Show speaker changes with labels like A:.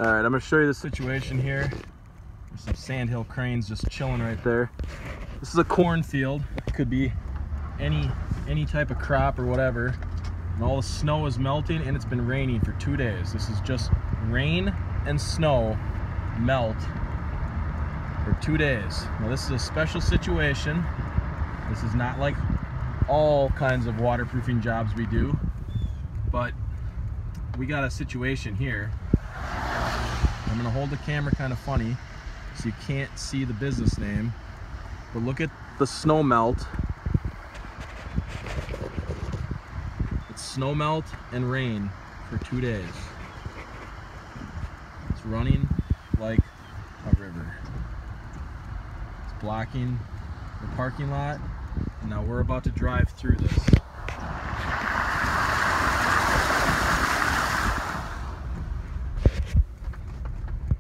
A: All right, I'm gonna show you the situation here. There's some sandhill cranes just chilling right there. This is a cornfield. It could be any type of crop or whatever. And all the snow is melting, and it's been raining for 2 days. This is just rain and snow melt for 2 days. Now this is a special situation. This is not like all kinds of waterproofing jobs we do, but we got a situation here. I'm gonna hold the camera kind of funny so you can't see the business name, but look at the snow melt. It's snow melt and rain for 2 days. It's running like a river. It's blocking the parking lot, and now we're about to drive through this.